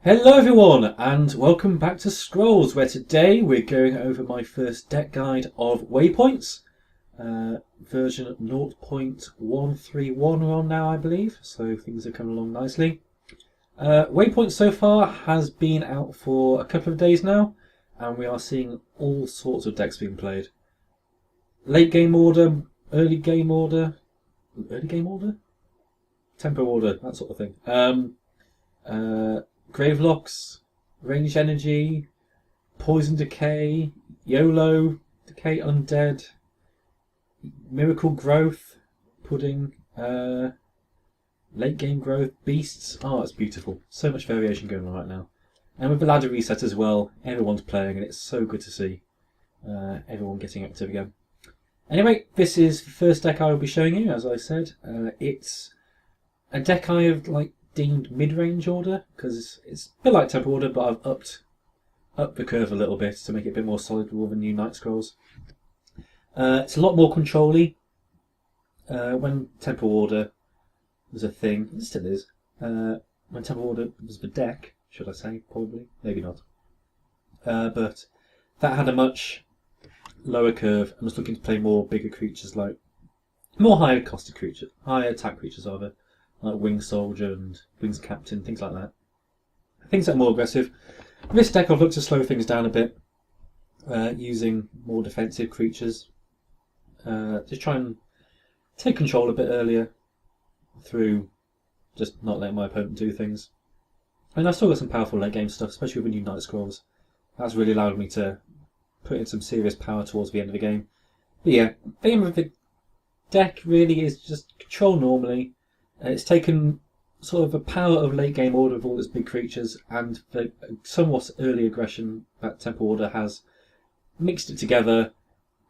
Hello everyone and welcome back to Scrolls, where today we're going over my first deck guide of Waypoints. Version 0.131 we're on now, I believe, so things are coming along nicely. Waypoints so far has been out for a couple of days now, and we are seeing all sorts of decks being played. Late game order, early game order, tempo order, that sort of thing. Gravelocks, Ranged Energy, Poison Decay, YOLO, Decay Undead, Miracle Growth, Pudding, Late Game Growth, Beasts. Oh, it's beautiful. So much variation going on right now. And with the ladder reset as well, everyone's playing and it's so good to see everyone getting active again. Anyway, this is the first deck I will be showing you, as I said. It's a deck I have deemed mid-range order, because it's a bit like tempo order, but I've upped the curve a little bit to make it a bit more solid with all the new Night Scrolls. It's a lot more control-y. When tempo order was a thing, it still is. When tempo order was the deck, should I say, probably, maybe not. But that had a much lower curve and was looking to play more bigger creatures, more higher costed creatures, higher attack creatures rather. Like Wings Soldier and Wings Captain, things like that. Things that are more aggressive. This deck I've looked to slow things down a bit, using more defensive creatures. To try and take control a bit earlier through just not letting my opponent do things. And I've still got some powerful late game stuff, especially with the new Night Scrolls. That's really allowed me to put in some serious power towards the end of the game. But yeah, the aim of the deck really is just control normally. It's taken sort of the power of late game order of all its big creatures and the somewhat early aggression that tempo order has, mixed it together,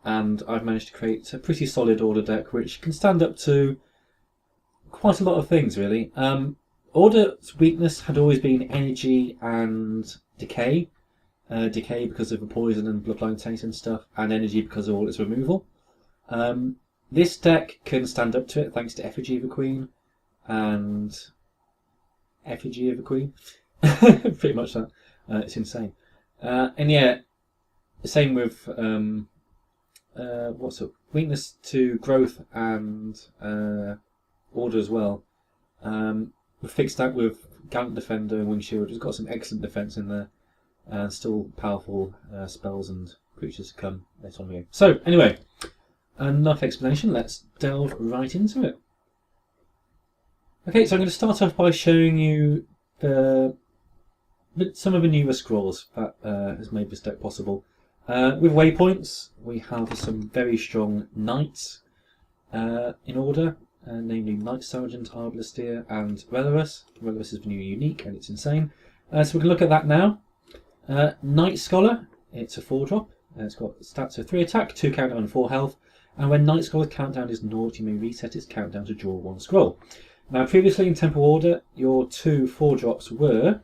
and I've managed to create a pretty solid order deck which can stand up to quite a lot of things really. Order's weakness had always been energy and decay. Decay because of the poison and bloodline taint and stuff, and energy because of all its removal. This deck can stand up to it thanks to Effigy of the Queen. And Effigy of the Queen, pretty much that. It's insane. And yeah, the same with weakness to growth and order as well. We fixed that with Gallant Defender and Wings Shield. It's got some excellent defense in there, and still powerful spells and creatures to come later on in the game. So anyway, enough explanation. Let's delve right into it. Okay, so I'm going to start off by showing you some of the newer scrolls that has made this deck possible. With Waypoints, we have some very strong knights in order, namely Knight Sergeant, Arbalestier, and Reloras. Reloras is the new unique, and it's insane. So we can look at that now. Knight Scholar, it's a 4-drop. It's got stats of 3 attack, 2 countdown, and 4 health. And when Knight Scholar's countdown is 0, you may reset its countdown to draw 1 scroll. Now, previously in tempo order, your 2 4-drops were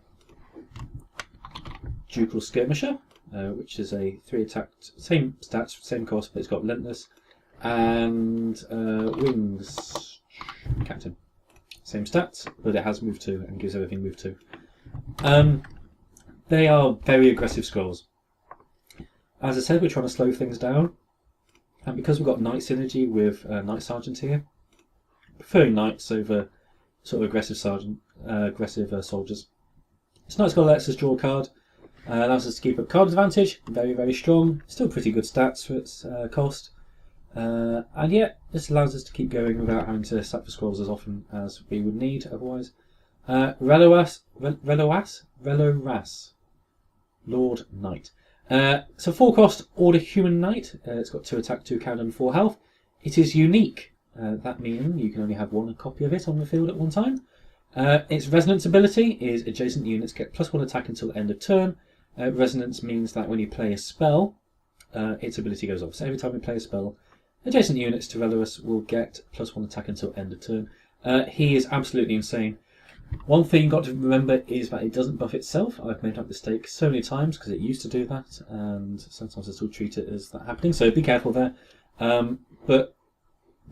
Ducal Skirmisher, which is a 3 attack, same stats, same cost, but it's got Relentless, and Wings Captain, same stats, but it has move 2 and gives everything move 2. They are very aggressive scrolls. As I said, we're trying to slow things down, and because we've got Knight synergy with Knight Sergeant here, preferring knights over sort of aggressive soldiers. This Knight Scholar lets us draw a card, allows us to keep up card advantage, very, very strong, still pretty good stats for its cost, and yet this allows us to keep going without having to sack for scrolls as often as we would need otherwise. Reloras, Lord Knight. So 4 cost Order Human Knight, it's got 2 attack, 2 countdown, and 4 health. It is unique. That means you can only have 1 copy of it on the field at one time. Its resonance ability is adjacent units get +1 attack until the end of turn. Resonance means that when you play a spell, its ability goes off. So every time you play a spell, adjacent units to Reloras will get +1 attack until end of turn. He is absolutely insane. One thing you've got to remember is that it doesn't buff itself. I've made that mistake so many times because it used to do that, and sometimes I still treat it as that happening, so be careful there. But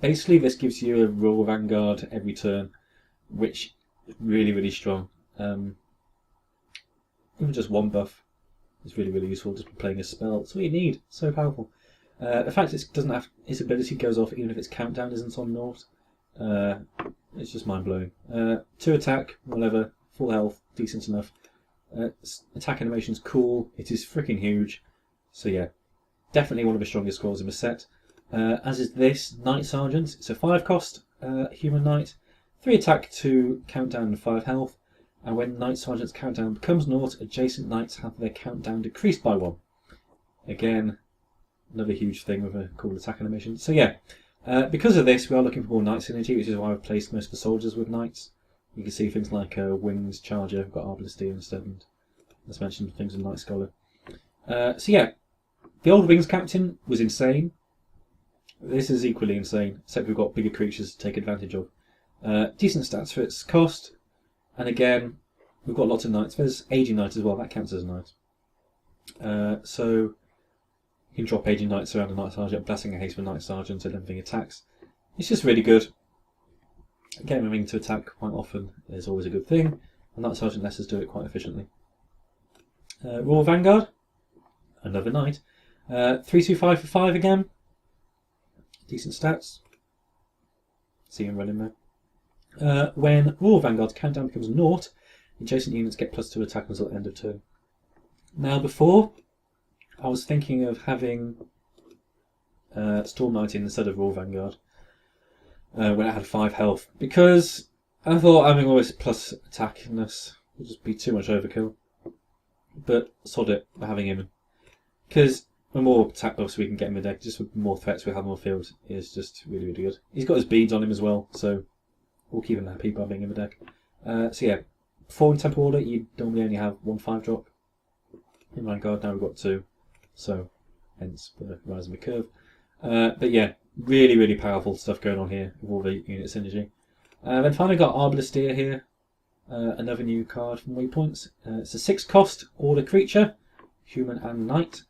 basically, this gives you a Royal Vanguard every turn, which is really, really strong. even just one buff is really, really useful. Just playing a spell, it's all you need. So powerful. The fact it doesn't have its ability goes off even if its countdown isn't on naught. It's just mind blowing. 2 attack, whatever, full health, decent enough. Attack animation's cool. It is freaking huge. So yeah, definitely one of the strongest scrolls in the set. As is this Knight Sergeant. It's a 5 cost human knight, 3 attack, 2 countdown, and 5 health. And when Knight Sergeant's countdown becomes naught, adjacent knights have their countdown decreased by 1. Again, another huge thing with a cool attack animation. So yeah, because of this, we are looking for more knight synergy, which is why I've placed most of the soldiers with knights. You can see things like Wings Charger, we've got Arbalestier instead, and as mentioned, things with Knight Scholar. So yeah, the old Wings Captain was insane. This is equally insane, except we've got bigger creatures to take advantage of. Decent stats for its cost, and again, we've got lots of knights. There's Aging Knight as well, that counts as a knight. So you can drop Aging Knights around a Knight Sergeant, Blessing of Haste for Knight Sergeant, and everything attacks. It's just really good. Getting a ring to attack quite often is always a good thing, and Knight Sergeant lets us do it quite efficiently. Royal Vanguard, another knight. 325 for 5 again. Decent stats. See him running there. When Royal Vanguard's countdown becomes naught, adjacent units get +2 attack until the end of turn. Now before, I was thinking of having Storm Knight in instead of Royal Vanguard when it had 5 health, because I thought having always plus attackness would just be too much overkill. But sod it, we're having him. Because the more attack buffs we can get in the deck, just with more threats we have on the field, is just really, really good. He's got his beads on him as well, so we'll keep him happy by being in the deck. So yeah, before in Temple Order, you normally only have 1 5-drop. In Vanguard now we've got 2, so hence the rise in the curve. But yeah, really, really powerful stuff going on here with all the unit synergy. Then finally got Arbalestier here, another new card from Waypoints. It's a 6 cost order creature, human and knight.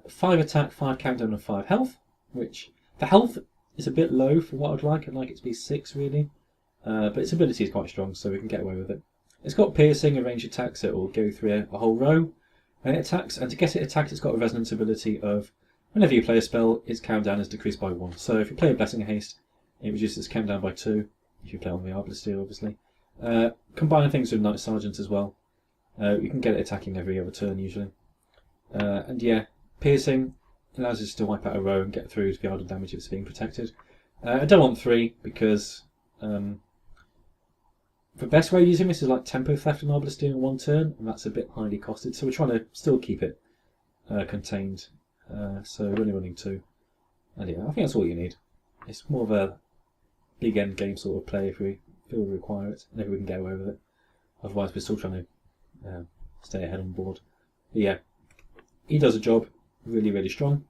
5 attack, 5 countdown, and 5 health. Which the health is a bit low for what I'd like. I'd like it to be 6 really, but its ability is quite strong, so we can get away with it. It's got piercing and range attacks, so it will go through a whole row when it attacks. And to get it attacked, it's got a resonance ability of whenever you play a spell, its countdown is decreased by 1. So if you play a Blessing of Haste, it reduces its countdown by 2. If you play on the Arbalestier, obviously. Combining things with Knight Sergeant as well. You can get it attacking every other turn usually. And yeah, piercing allows us to wipe out a row and get through to the idle damage if it's being protected. I don't want 3 because the best way of using this is like Tempo Theft and Arbalestier in 1 turn, and that's a bit highly costed, so we're trying to still keep it contained. So we're only running 2. And yeah, I think that's all you need. It's more of a big end game sort of play if we feel we require it, and if we can get away with it. Otherwise we're still trying to stay ahead on board. But yeah, he does a job, really, really strong.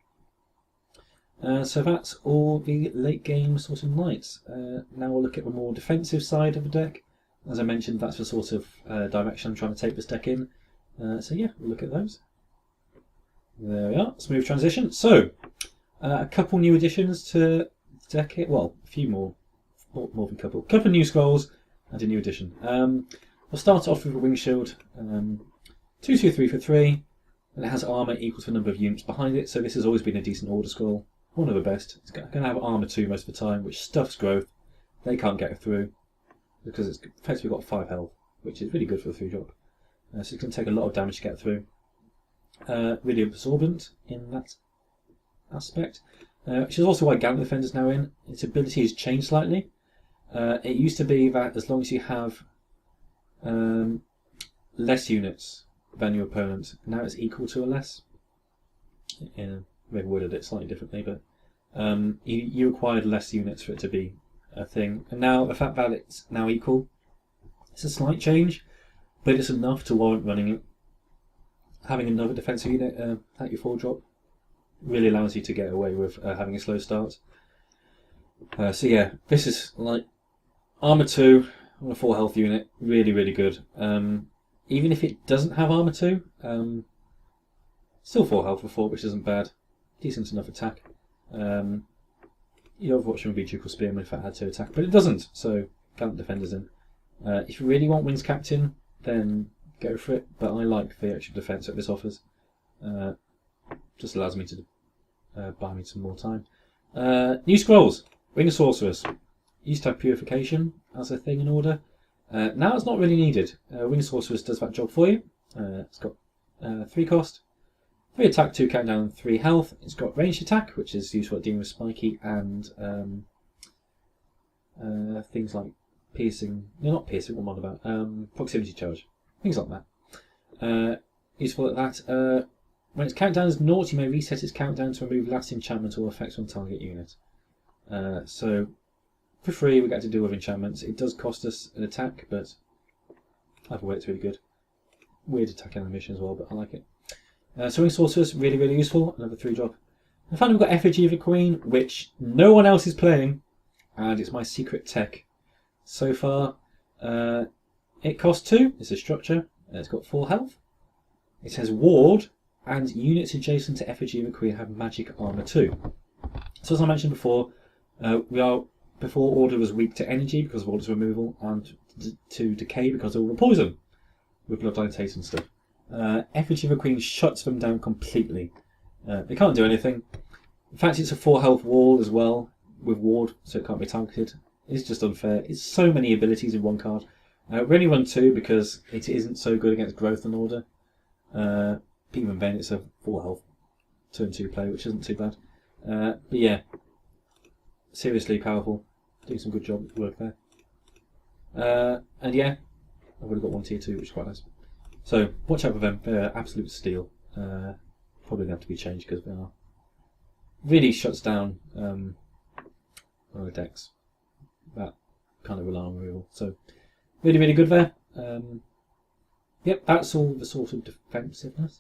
So that's all the late game sort of knights. Now we'll look at the more defensive side of the deck. As I mentioned, that's the sort of direction I'm trying to take this deck in. So yeah, we'll look at those. There we are, smooth transition. So, a couple new additions to the deck here. Well, a few more than a couple. A couple of new scrolls and a new addition. We'll start off with a wing shield. 2/2/3 for 3. And it has armour equal to the number of units behind it, so this has always been a decent order scroll. One of the best. It's going to have armour 2 most of the time, which stuffs growth. They can't get through because it's effectively got 5 health, which is really good for the 3-drop. So it's going to take a lot of damage to get through. Really absorbent in that aspect, which is also why Gallant Defender is now in. Its ability has changed slightly. It used to be that as long as you have less units than your opponent, now it's equal to or less. They've worded it slightly differently, but you required less units for it to be a thing. And now the fact that it's now equal, it's a slight change, but it's enough to warrant running it. Having another defensive unit at your 4-drop really allows you to get away with having a slow start. So yeah, this is like armor 2 on a 4 health unit, really, really good. Even if it doesn't have armor 2, still 4 health for 4, which isn't bad. Decent enough attack. Your Overwatch would be Ducal Spearman if it had to attack, but it doesn't, so Gallant Defender's in. If you really want Wings Captain, then go for it. But I like the extra defence that this offers. Just allows me to buy me some more time. New scrolls. Wings Sorceress. Used to have Purification as a thing in Order. Now it's not really needed. Wings Sorceress does that job for you. It's got 3 cost, 3 attack, 2 countdown, 3 health. It's got ranged attack, which is useful at dealing with spiky and things like piercing. No, not piercing. What am I on about? Proximity charge. Things like that. Useful at that. When its countdown is 0, you may reset its countdown to remove last enchantment or effects on target unit. So, for free, we get to deal with enchantments. It does cost us an attack, but either way, it's really good. Weird attack animation as well, but I like it. So, Wings Sorceress, really, really useful. Another 3-drop. And finally, we've got Effigy of the Queen, which no one else is playing, and it's my secret tech so far. It costs 2. It's a structure. It's got 4 health. It has Ward. And units adjacent to Effigy of the Queen have magic armor too. So as I mentioned before, before Order was weak to energy because of Order's removal, and to decay because of all the poison with Bloodline Taste and stuff. Effigy of the Queen shuts them down completely. They can't do anything. In fact, it's a 4 health wall as well with Ward, so it can't be targeted. It's just unfair. It's so many abilities in one card. We only run 2 because it isn't so good against Growth and Order. Even then, it's a 4 health turn 2 play, which isn't too bad. But yeah, seriously powerful. Doing some good job work there. And yeah, I've already got 1 tier 2, which is quite nice. So watch out for them. They're absolute steel. Probably going to have to be changed because they are really shuts down our decks that kind of rely on removal. So really, really good there. Yep, that's all the sort of defensiveness.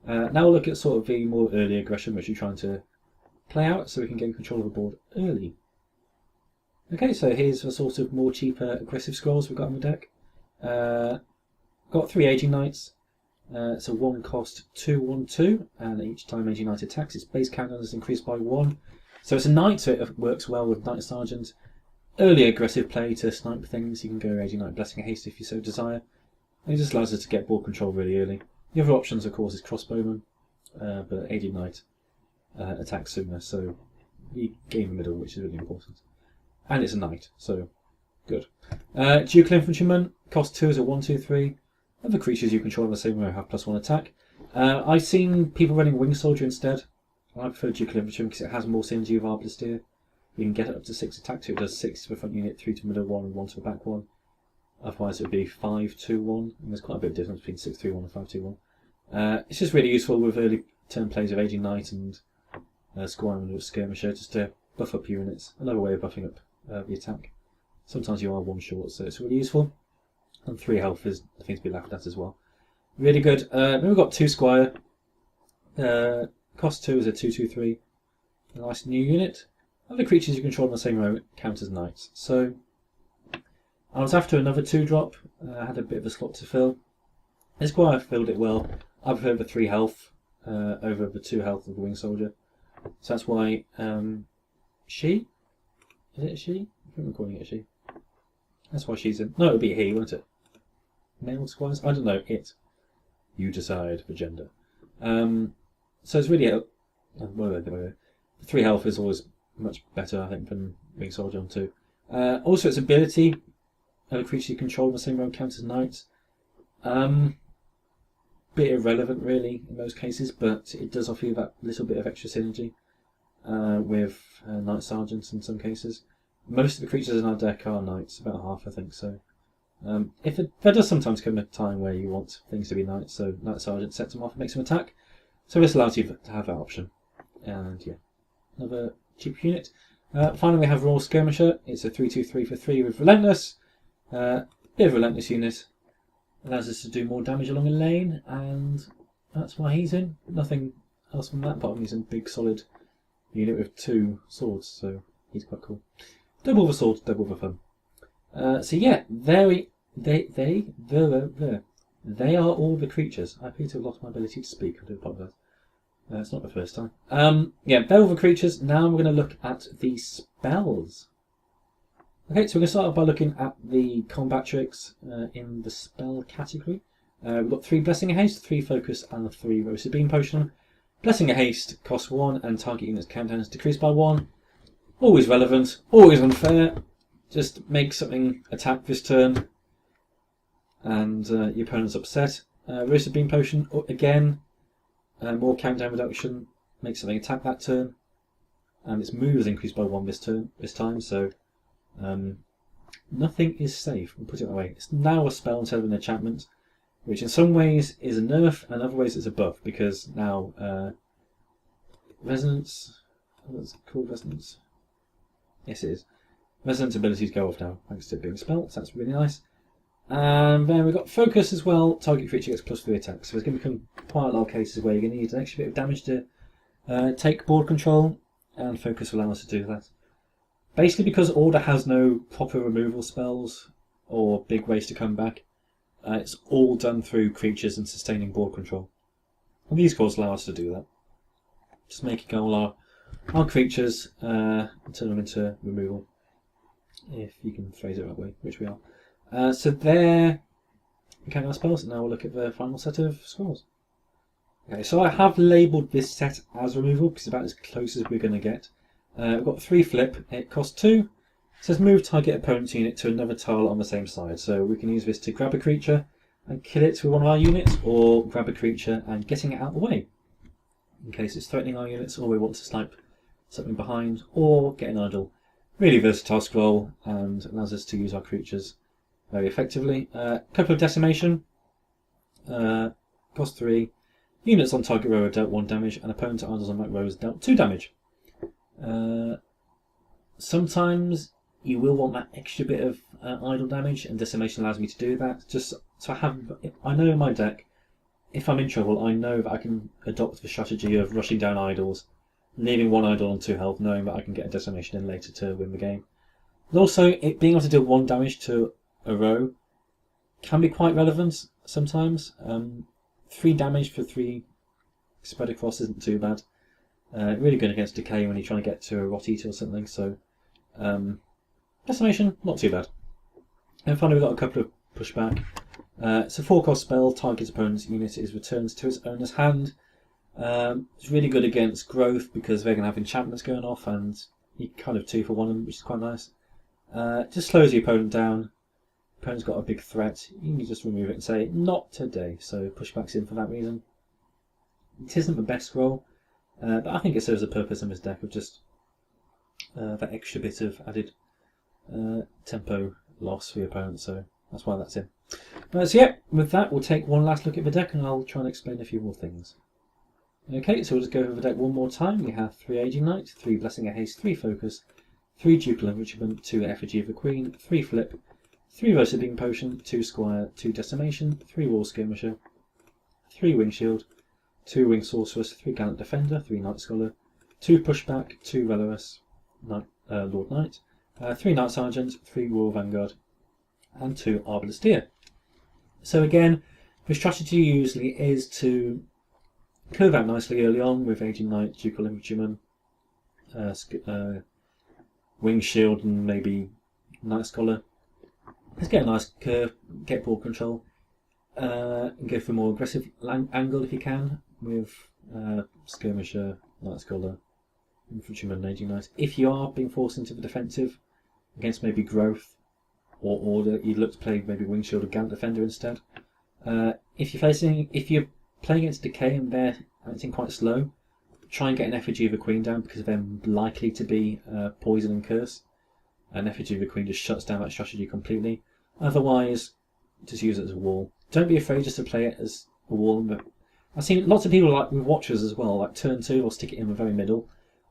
Now we'll look at sort of the more early aggression, which you're trying to play out so we can gain control of the board early. Okay, so here's the sort of more cheaper aggressive scrolls we've got on the deck. Got 3 Aging Knights. It's a 1 cost 2/1/2, and each time Aging Knight attacks, its base countdown is increased by 1. So it's a Knight, so it works well with Knight Sergeant. Early aggressive play to snipe things. You can go Aging Knight Blessing of Haste if you so desire. And it just allows us to get board control really early. The other options, of course, is Crossbowman, but Aging Knight attacks sooner, so we gain the middle, which is really important. And it's a Knight, so good. Ducal Infantryman, cost 2 as a 1/2/3. Other creatures you control in the same way have +1 attack. I've seen people running Wings Soldier instead. I prefer Ducal Infantryman because it has more synergy with Arbalestier. You can get it up to 6 attack, so it does 6 to the front unit, 3 to the middle one, and 1 to the back one. Otherwise it would be 5/2/1, and there's quite a bit of difference between 6/3/1 and 5/2/1. It's just really useful with early turn plays of Aging Knight and Squire and Skirmisher, just to buff up your units. Another way of buffing up the attack. Sometimes you are 1 short, so it's really useful. And 3 health is the thing to be laughed at as well. Really good. Then we've got 2 Squire. Cost 2 is a 2/2/3. A nice new unit. Other creatures you control in the same row count as Knights. So I was after another 2-drop. I had a bit of a slot to fill. This Squire filled it well. I prefer the 3 health over the 2 health of the Wing Soldier. So that's why she? Is it a she? I think I'm calling it a she. That's why she's in. No, it would be a he, wouldn't it? Male Squires? I don't know. It. You decide the gender. So it's really the 3 health is always much better, I think, than Wing Soldier on 2. Also, its ability. Other creatures you control in the same row count as Knights. Bit irrelevant, really, in most cases, but it does offer you that little bit of extra synergy with Knight Sergeants in some cases. Most of the creatures in our deck are Knights, about half, I think. So, there does sometimes come a time where you want things to be Knights, so Knight Sergeant sets them off and makes them attack. So this allows you to have that option. And yeah, another cheap unit. Finally, we have Royal Skirmisher. It's a 3/2/3 for 3 with Relentless. Bit of a Relentless unit. Allows us to do more damage along a lane, and that's why he's in. Nothing else from that part. He's a big, solid unit with 2 swords, so he's quite cool. Double the swords, double the fun. So yeah, they are all the creatures. I appear to have lost my ability to speak. I do apologise. It's not the first time. Yeah, they're all the creatures. Now we're going to look at the spells. Okay, so we're going to start off by looking at the combat tricks in the spell category. We've got 3 Blessing of Haste, 3 Focus, and 3 Roasted Bean Potion. Blessing of Haste costs 1, and target units countdown is decreased by 1. Always relevant, always unfair. Just make something attack this turn, and your opponent's upset. Roasted Bean Potion, again, more countdown reduction, make something attack that turn, and its move is increased by 1 this time, so nothing is safe, we'll put it that way. It's now a spell instead of an enchantment, which in some ways is a nerf, and in other ways it's a buff, because now Resonance, what's it called, Resonance? Yes it is. Resonance abilities go off now, thanks to it being spelled, so that's really nice. And then we've got Focus as well, target creature gets +3 attack, so there's going to become quite a lot of cases where you're going to need an extra bit of damage to take board control, and Focus will allow us to do that. Basically because Order has no proper removal spells or big ways to come back, it's all done through creatures and sustaining board control. And these cards allow us to do that. Just making all our creatures and turn them into removal, if you can phrase it that way, which we are. So there we count our spells, and now we'll look at the final set of scrolls. Okay, so I have labelled this set as removal because it's about as close as we're going to get. We've got 3 flip, it costs 2. It says move target opponent's unit to another tile on the same side. So we can use this to grab a creature and kill it with one of our units, or grab a creature and getting it out of the way in case it's threatening our units, or we want to snipe something behind, or get an idle. Really versatile scroll, and allows us to use our creatures very effectively. Couple of Decimation, cost 3. Units on target row are dealt 1 damage, and opponent idols on that row is dealt 2 damage. Sometimes you will want that extra bit of idle damage, and Decimation allows me to do that. Just so I know in my deck, if I'm in trouble, I know that I can adopt the strategy of rushing down idols, leaving 1 idol on 2 health, knowing that I can get a Decimation in later to win the game. But also, being able to deal 1 damage to a row can be quite relevant sometimes. 3 damage for 3 spread across isn't too bad. Really good against Decay when you're trying to get to a Rot Eater or something, so Decimation, not too bad. And finally we've got a couple of Pushback. It's a 4-cost spell, target opponent's unit is returned to its owner's hand. It's really good against Growth because they're going to have enchantments going off, and you kind of 2 for 1 of them, which is quite nice. Just slows the opponent down. Opponent's got a big threat, you can just remove it and say, not today, so Pushback's in for that reason. It isn't the best scroll, but I think it serves a purpose in this deck of just that extra bit of added tempo loss for your opponent, so that's why that's in. So yeah, with that we'll take one last look at the deck and I'll try and explain a few more things. Okay, so we'll just go over the deck one more time. We have 3 Aging Knight, 3 Blessing of Haste, 3 Focus, 3 Ducal Infantryman, 2 Effigy of the Queen, 3 Flip, 3 Roasted Bean Potion, 2 Squire, 2 Decimation, 3 Royal Skirmisher, 3 Wing Shield, 2 Wings Sorceress, 3 Gallant Defender, 3 Night Scholar, 2 Pushback, 2 Reloras, Lord Knight, 3 Knight Sergeant, 3 Royal Vanguard, and 2 Arbalestier. So again, the strategy usually is to curve out nicely early on with Aging Knight, Ducal Infantryman, Wing Shield, and maybe Night Scholar. Let's get a nice curve, get ball control, and go for a more aggressive angle if you can with Skirmisher, Night Scholar, Infantryman, and Aging Knight. If you are being forced into the defensive against maybe Growth or Order, you'd look to play maybe Wing Shield or Gallant Defender instead. If you're playing against Decay and they're acting quite slow, try and get an Effigy of the Queen down because they're likely to be Poison and Curse. An Effigy of the Queen just shuts down that strategy completely. Otherwise, just use it as a wall. Don't be afraid just to play it as a wall. But I've seen lots of people like with Watchers as well, like turn 2 or stick it in the very middle.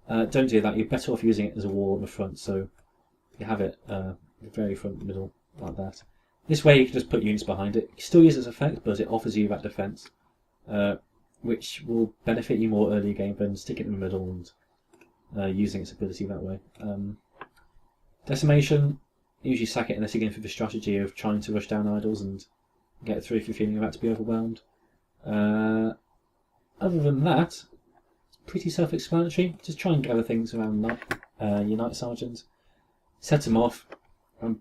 Don't do that. You're better off using it as a wall in the front, so you have it the very front middle like that. This way you can just put units behind it. You still use its effect, but it offers you that defense, which will benefit you more early game than stick it in the middle and using its ability that way. Decimation, usually sack it unless you're going for the strategy of trying to rush down idols and get it through if you're feeling about to be overwhelmed. Other than that, it's pretty self-explanatory. Just try and gather things around your Night Sergeant, set them off, and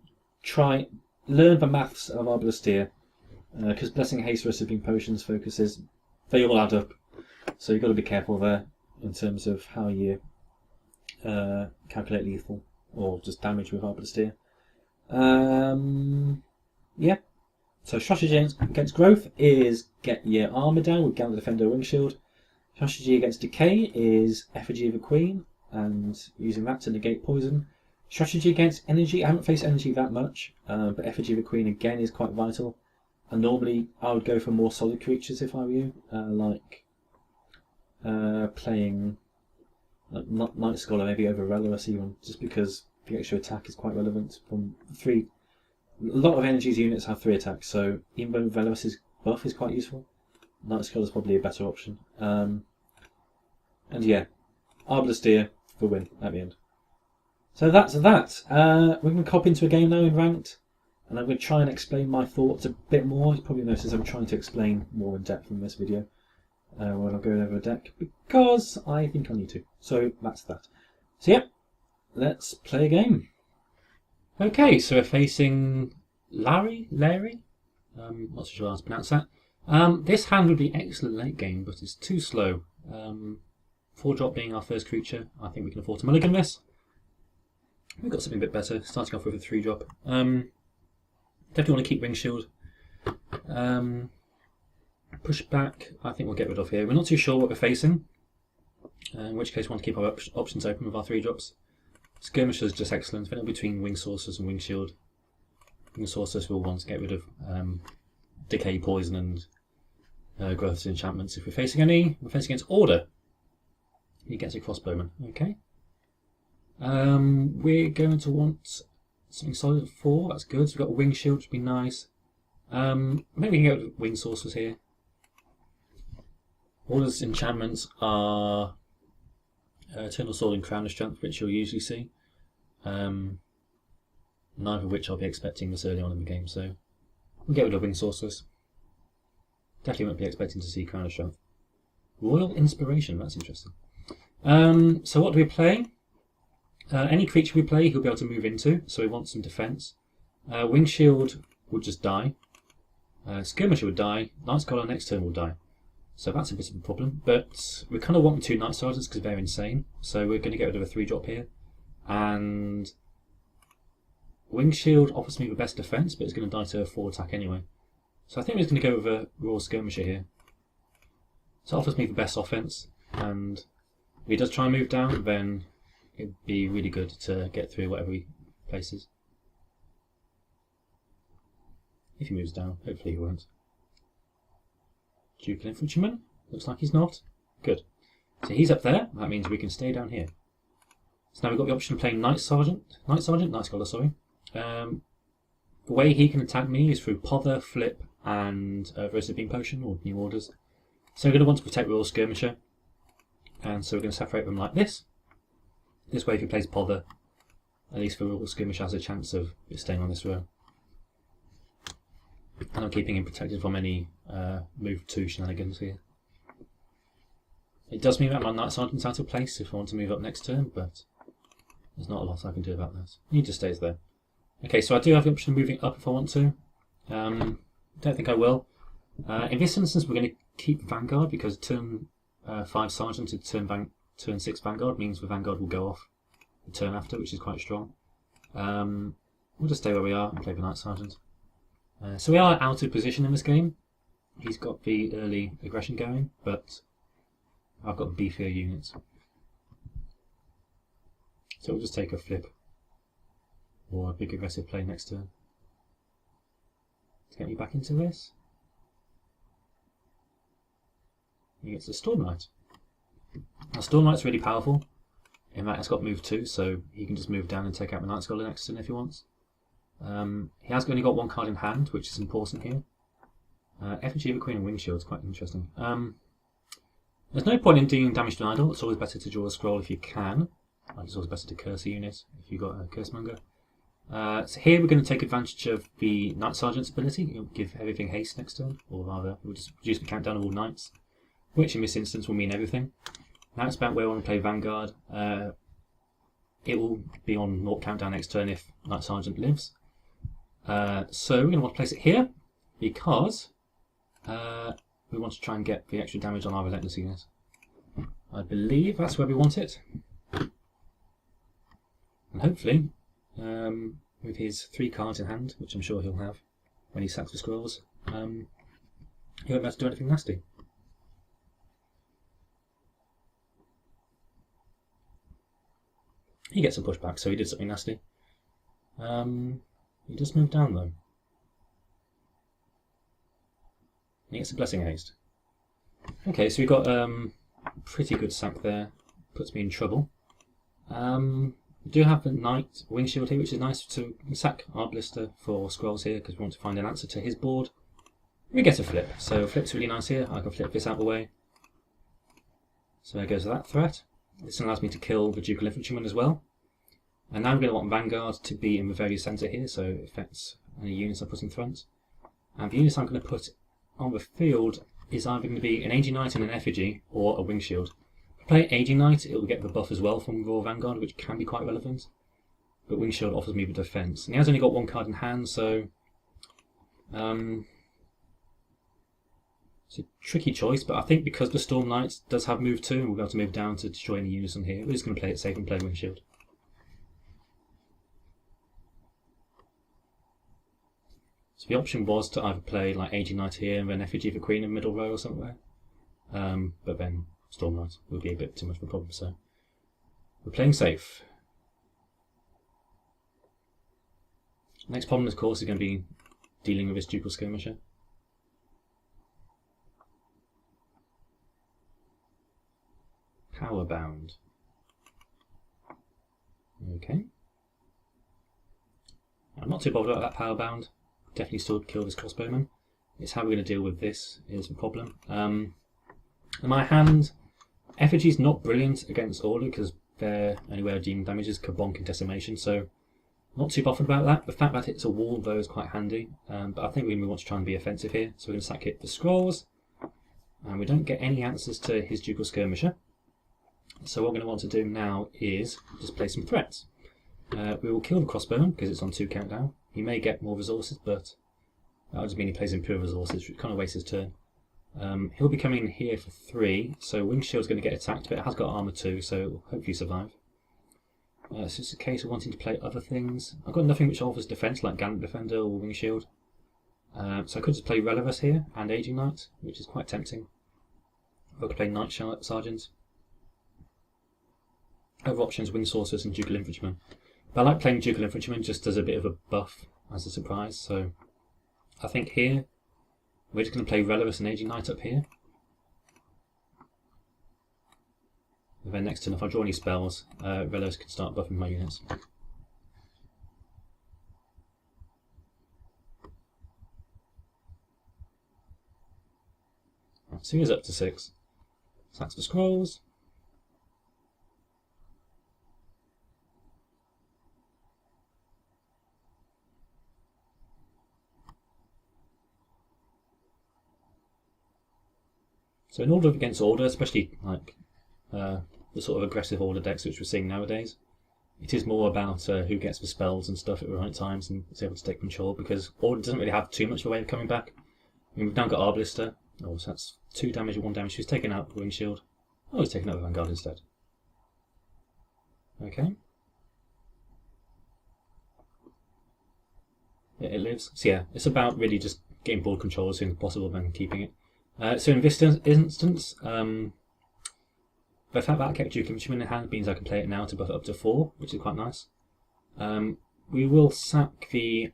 learn the maths of Arbalestier, because Blessing of Haste, Recipe Potions, focuses, they all add up. So you've got to be careful there in terms of how you calculate lethal or just damage with Arbalestier. Yeah. So strategy against growth is get your armour down with Gallant Defender Wing Shield. Strategy against decay is Effigy of a Queen and using that to negate poison. Strategy against energy, I haven't faced energy that much, but Effigy of a Queen again is quite vital. And normally I would go for more solid creatures if I were you, like playing Night Scholar maybe over Reloras even, just because the extra attack is quite relevant. From 3, a lot of Energy's units have 3 attacks, so even though Reloras' buff is quite useful, Night Scholar is probably a better option. And yeah, Arbalestier for win at the end. So that's that. We're going to hop into a game now in Ranked, and I'm going to try and explain my thoughts a bit more. You probably noticed I'm trying to explain more in depth in this video when I'm going over a deck, because I think I need to. So that's that. So yeah, let's play a game. Okay, so we're facing Larry? Not so sure how to pronounce that. This hand would be excellent late game, but it's too slow. 4-drop being our first creature, I think we can afford to mulligan this. We've got something a bit better, starting off with a 3-drop. Definitely want to keep Wing Shield. Pushback, I think we'll get rid of here. We're not too sure what we're facing, in which case we want to keep our options open with our 3-drops. Skirmisher is just excellent, but between Wings Sorceress and Wing Shield. Wings Sorceress will want to get rid of Decay, Poison and Growth's enchantments. If we're facing any, we're facing against Order. He gets a Crossbowman, okay. We're going to want something solid at 4, that's good. So we've got a Wing Shield, which would be nice. Maybe we can go with Wing Sorceress here. Order's enchantments are Eternal Sword and Crown of Strength, which you'll usually see. Neither of which I'll be expecting this early on in the game, so we'll get rid of Wing Sorceress. Definitely won't be expecting to see Crown of Strength. Royal Inspiration, that's interesting. So what do we play? Any creature we play, he'll be able to move into, so we want some defence. Wing Shield would just die. Skirmisher would die. Night Scholar next turn will die. So that's a bit of a problem. But we kind of want 2 Night Sergeants because they're insane. So we're going to get rid of a 3-drop here. And Wing Shield offers me the best defence, but it's going to die to a 4 attack anyway. So I think we're just going to go with a Royal Skirmisher here. So it offers me the best offence. And if he does try and move down, then it'd be really good to get through whatever he places. If he moves down, hopefully he won't. Ducal Infantryman? Looks like he's not. Good. So he's up there, that means we can stay down here. So now we've got the option of playing Night Scholar, sorry. The way he can attack me is through Pother, Flip, and Versatile Beam Potion, or New Orders. So we're going to want to protect Royal Skirmisher, and so we're going to separate them like this. This way if he plays Pother, at least the Royal Skirmisher has a chance of staying on this row. And I'm keeping him protected from any move 2 shenanigans here. It does mean that my Night Sergeant's out of place if I want to move up next turn, but there's not a lot I can do about that. He just stays there. Okay, so I do have the option of moving up if I want to. Don't think I will. In this instance we're going to keep Vanguard because turn 5 Sergeant to turn 6 Vanguard means the Vanguard will go off the turn after, which is quite strong. We'll just stay where we are and play the Night Sergeant. So we are out of position in this game. He's got the early aggression going, but I've got beefier units. So we'll just take a flip or a big aggressive play next turn to get me back into this. He gets a Storm Knight. Now Storm Knight's really powerful. In that it's got move 2, so he can just move down and take out the Night Scholar next turn if he wants. He has only got 1 card in hand, which is important here. Effigy of a Queen and Wing Shield is quite interesting. There's no point in dealing damage to an idol. It's always better to draw a scroll if you can. It's always better to curse a unit if you've got a Cursemonger. So here we're going to take advantage of the Night Sergeant's ability. It'll give everything haste next turn, or rather, it will just reduce the countdown of all knights, which in this instance will mean everything. Now it's about where I want to play Vanguard. It will be on 0 countdown next turn if Night Sergeant lives. So we're going to want to place it here, because we want to try and get the extra damage on our Relentless unit. I believe that's where we want it. And hopefully, with his 3 cards in hand, which I'm sure he'll have when he sacks the scrolls, he won't be able to do anything nasty. He gets a pushback, so he did something nasty. He just moved down though. He gets a Blessing of Haste. Okay, so we've got pretty good sack there. Puts me in trouble. We do have the Knight Wing Shield here, which is nice to sack Arbalestier for scrolls here because we want to find an answer to his board. We get a flip, so flip's really nice here. I can flip this out of the way. So there goes that threat. This allows me to kill the Ducal Infantryman as well. And now I'm going to want Vanguard to be in the very centre here, so it affects any units I put in front. And the units I'm going to put on the field is either going to be an Aging Knight and an Effigy, or a Wing Shield. If I play Aging Knight, it will get the buff as well from Royal Vanguard, which can be quite relevant. But Wing Shield offers me the defence. And he has only got 1 card in hand, so it's a tricky choice, but I think because the Storm Knight does have move 2, and we'll be able to move down to destroy any units on here, we're just going to play it safe and play Wing Shield. So the option was to either play like Aging Knight here and then Effigy for Queen in the middle row or somewhere, but then Storm Knight would be a bit too much of a problem, so we're playing safe. Next problem, of course, is going to be dealing with this Ducal Skirmisher. Power bound. Okay. I'm not too bothered about that power bound. Definitely still kill this crossbowman. It's how we're going to deal with this is the problem. In my hand, Effigy's not brilliant against Order because their only way of dealing damage is Kabonk and Decimation, so not too bothered about that. The fact that it's a wall though is quite handy, but I think we want to try and be offensive here, so we're going to sack it for scrolls, and we don't get any answers to his Ducal Skirmisher. So what we're going to want to do now is just play some threats. We will kill the crossbowman because it's on 2 countdown. He may get more resources, but that would just mean he plays impure resources, which kind of wastes his turn. He'll be coming in here for 3, so Wing Shield's going to get attacked, but it has got armour 2, so it'll hopefully survive. So it's a case of wanting to play other things. I've got nothing which offers defence like Gallant Defender or Wing Shield. So I could just play Reloras here and Aging Knight, which is quite tempting. I could play Knight Sergeant. Other options, Wings Sorceress and Ducal Infantryman. But I like playing Ducal Infantryman just as a bit of a buff, as a surprise, so I think here we're just going to play Reloras and Aging Knight up here. And then next turn, if I draw any spells, Reloras can start buffing my units. Right, so he's up to 6. Sacks for scrolls. So in Order against Order, especially like the sort of aggressive Order decks which we're seeing nowadays, it is more about who gets the spells and stuff at the right times and is able to take control, because Order doesn't really have too much of a way of coming back. I mean, we've now got Arbalestier. Oh, so that's 2 damage and 1 damage. He's taken out the Wing Shield. Oh, he's taken out the Vanguard instead. Okay. Yeah, it lives. So yeah, it's about really just getting board control as soon as possible and keeping it. So in this instance, the fact that I kept Ducal Infantryman in hand means I can play it now to buff it up to 4, which is quite nice. We will sack the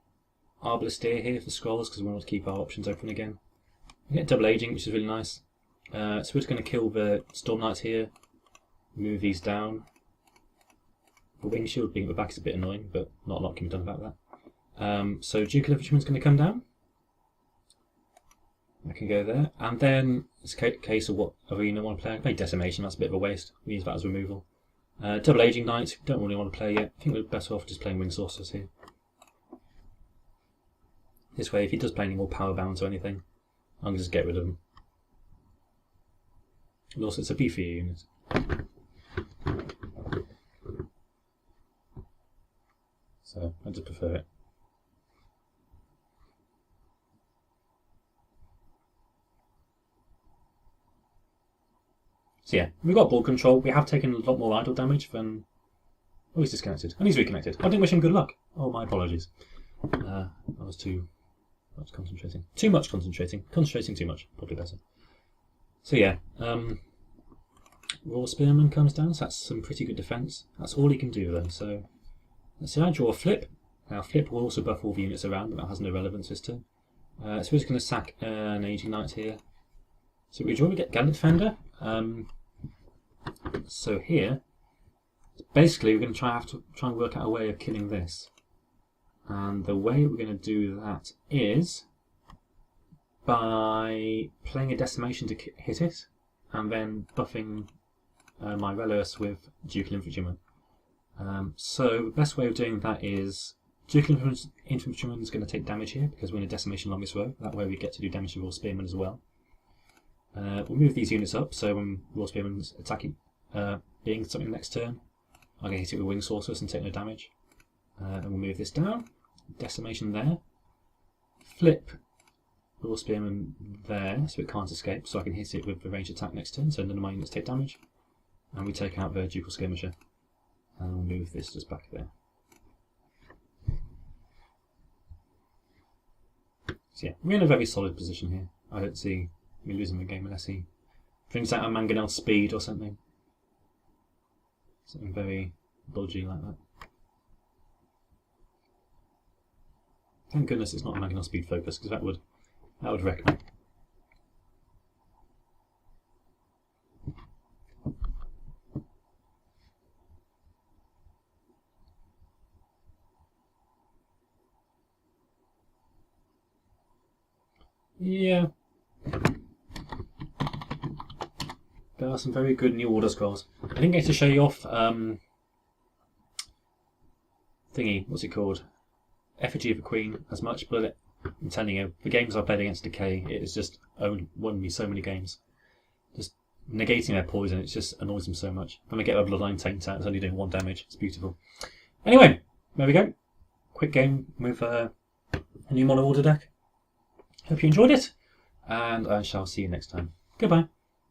Arbalestier here for scrolls because we want to keep our options open again. We get double aging, which is really nice. So we're just going to kill the Storm Knights here, move these down. The Wing Shield being at the back is a bit annoying, but not a lot can be done about that. So Ducal Infantryman's going to come down. I can go there, and then it's a case of what arena I want to play. I can play Decimation, that's a bit of a waste. We use that as removal. Double Aging Knight, don't really want to play yet. I think we're better off just playing Wings Sorceress here. This way, if he does play any more power bounds or anything, I can just get rid of him. And also, it's a beefier unit. So, I just prefer it. So yeah, we've got ball control. We have taken a lot more idle damage than... Oh, he's disconnected. And he's reconnected. I didn't wish him good luck. Oh, my apologies. I was too much concentrating. Too much concentrating. Concentrating too much. Probably better. So yeah, Royal Spearman comes down, so that's some pretty good defence. That's all he can do though. So let's see, I draw a flip. Now flip will also buff all the units around, but that has no relevance this turn. So we're just going to sack an Aging Knight here. So we draw, we get Gallant Defender. So here, basically we're going to try and work out a way of killing this. And the way we're going to do that is by playing a Decimation to hit it, and then buffing my Reloras with Ducal Infantryman. So the best way of doing that is Ducal Infantryman is going to take damage here because we're in a Decimation along this row. That way we get to do damage to Royal Spearman as well. We'll move these units up, so when Royal Spearman's attacking, being something next turn, I'm going to hit it with Wings Sorceress and take no damage. And we'll move this down, Decimation there, flip Royal Spearman there, so it can't escape, so I can hit it with the ranged attack next turn, so none of my units take damage. And we take out the Ducal Skirmisher. And we'll move this just back there. So yeah, we're in a very solid position here. I don't see me losing the game unless he brings out a Mangonel speed or something. Something very dodgy like that. Thank goodness it's not a Mangonel speed focus, because that would wreck me. Yeah. There are some very good New Order scrolls. I didn't get to show you off thingy, what's it called? Effigy of a Queen as much, but I'm telling you, the games I've played against Decay, it has just won me so many games. Just negating their poison, it just annoys them so much. When I get a Bloodline Taint out, it's only doing 1 damage. It's beautiful. Anyway, there we go. Quick game with a new Mono Order deck. Hope you enjoyed it, and I shall see you next time. Goodbye.